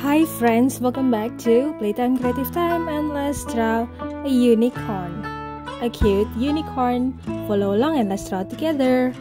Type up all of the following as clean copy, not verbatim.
Hi friends, welcome back to Playtime Creative Time, and let's draw a unicorn. A cute unicorn. Follow along and let's draw together.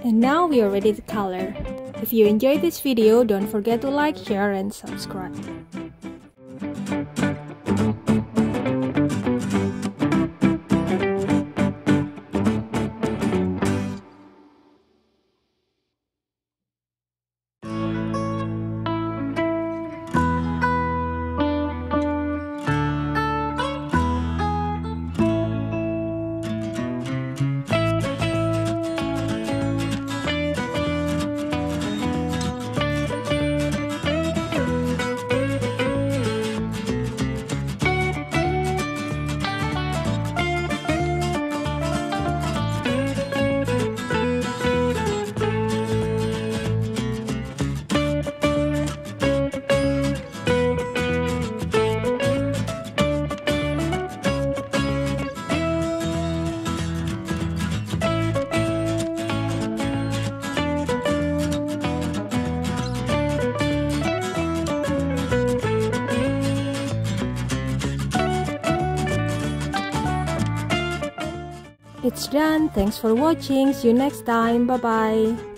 And now we are ready to color. If you enjoyed this video, don't forget to like, share, and subscribe. It's done. Thanks for watching. See you next time. Bye bye.